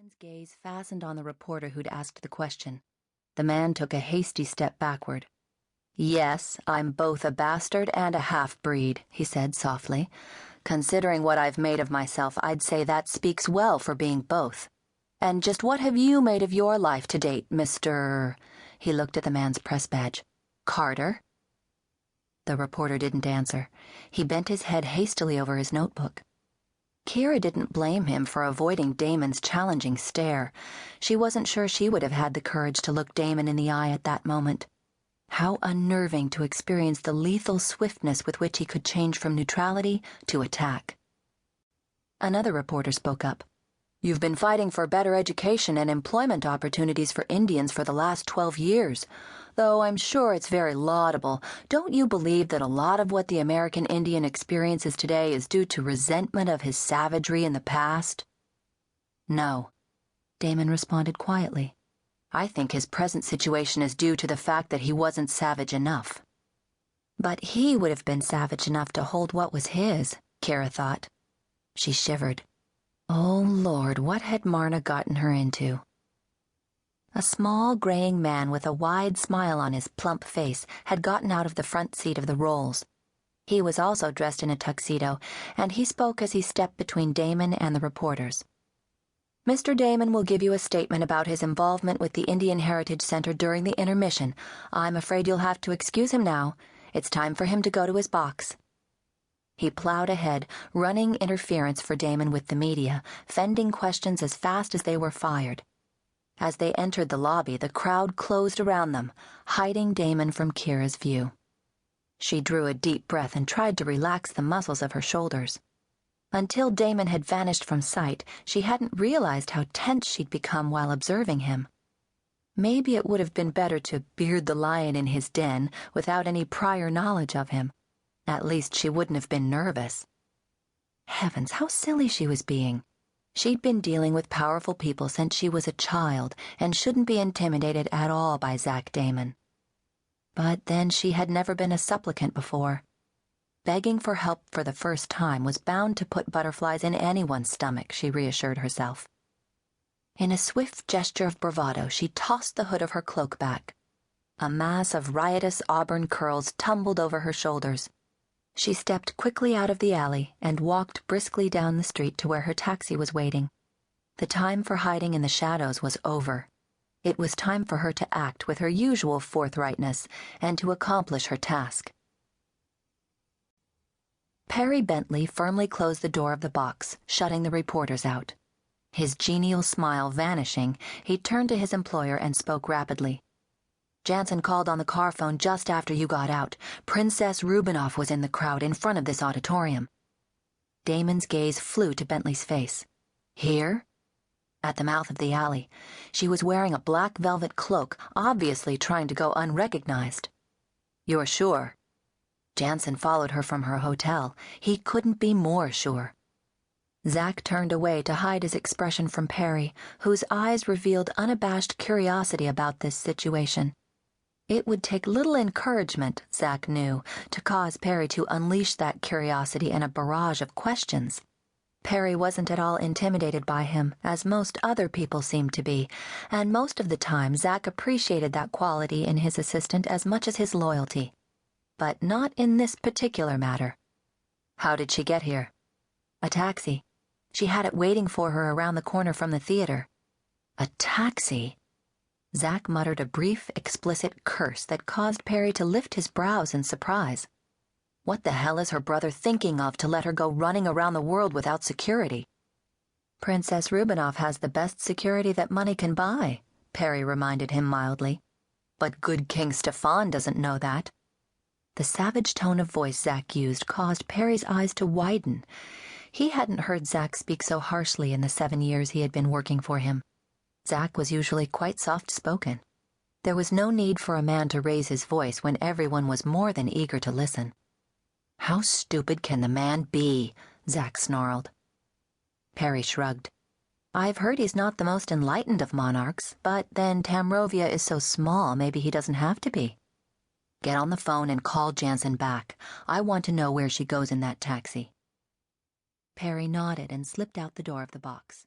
Damon's gaze fastened on the reporter who'd asked the question. The man took a hasty step backward. "Yes, I'm both a bastard and a half-breed," he said softly. "Considering what I've made of myself, I'd say that speaks well for being both. And just what have you made of your life to date, Mr.?" He looked at the man's press badge. "Carter?" The reporter didn't answer. He bent his head hastily over his notebook. Kira didn't blame him for avoiding Damon's challenging stare. She wasn't sure she would have had the courage to look Damon in the eye at that moment. How unnerving to experience the lethal swiftness with which he could change from neutrality to attack. Another reporter spoke up. "You've been fighting for better education and employment opportunities for Indians for the last 12 years. Though I'm sure it's very laudable, don't you believe that a lot of what the American Indian experiences today is due to resentment of his savagery in the past?" "No," Damon responded quietly. "I think his present situation is due to the fact that he wasn't savage enough." But he would have been savage enough to hold what was his, Kira thought. She shivered. Oh, Lord, what had Marna gotten her into? A small, graying man with a wide smile on his plump face had gotten out of the front seat of the Rolls. He was also dressed in a tuxedo, and he spoke as he stepped between Damon and the reporters. "Mr. Damon will give you a statement about his involvement with the Indian Heritage Center during the intermission. I'm afraid you'll have to excuse him now. It's time for him to go to his box." He plowed ahead, running interference for Damon with the media, fending questions as fast as they were fired. As they entered the lobby, the crowd closed around them, hiding Damon from Kira's view. She drew a deep breath and tried to relax the muscles of her shoulders. Until Damon had vanished from sight, she hadn't realized how tense she'd become while observing him. Maybe it would have been better to beard the lion in his den without any prior knowledge of him. At least she wouldn't have been nervous. Heavens, how silly she was being. She'd been dealing with powerful people since she was a child and shouldn't be intimidated at all by Zack Damon. But then she had never been a supplicant before. Begging for help for the first time was bound to put butterflies in anyone's stomach, she reassured herself. In a swift gesture of bravado, she tossed the hood of her cloak back. A mass of riotous auburn curls tumbled over her shoulders. She stepped quickly out of the alley and walked briskly down the street to where her taxi was waiting. The time for hiding in the shadows was over. It was time for her to act with her usual forthrightness and to accomplish her task. Perry Bentley firmly closed the door of the box, shutting the reporters out. His genial smile vanishing, he turned to his employer and spoke rapidly. "Johansen called on the car phone just after you got out. Princess Rubinoff was in the crowd in front of this auditorium." Damon's gaze flew to Bentley's face. "Here?" At the mouth of the alley. She was wearing a black velvet cloak, obviously trying to go unrecognized. "You're sure?" Johansen followed her from her hotel. He couldn't be more sure. Zack turned away to hide his expression from Perry, whose eyes revealed unabashed curiosity about this situation. It would take little encouragement, Zack knew, to cause Perry to unleash that curiosity in a barrage of questions. Perry wasn't at all intimidated by him, as most other people seemed to be, and most of the time Zack appreciated that quality in his assistant as much as his loyalty. But not in this particular matter. "How did she get here?" "A taxi. She had it waiting for her around the corner from the theater." "A taxi?" Zack muttered a brief, explicit curse that caused Perry to lift his brows in surprise. What the hell is her brother thinking of to let her go running around the world without security? "Princess Rubinoff has the best security that money can buy," Perry reminded him mildly. "But good King Stefan doesn't know that." The savage tone of voice Zack used caused Perry's eyes to widen. He hadn't heard Zack speak so harshly in the 7 years he had been working for him. Zack was usually quite soft-spoken. There was no need for a man to raise his voice when everyone was more than eager to listen. "How stupid can the man be?" Zack snarled. Perry shrugged. "I've heard he's not the most enlightened of monarchs, but then Tamrovia is so small, maybe he doesn't have to be. Get on the phone and call Johansen back. I want to know where she goes in that taxi." Perry nodded and slipped out the door of the box.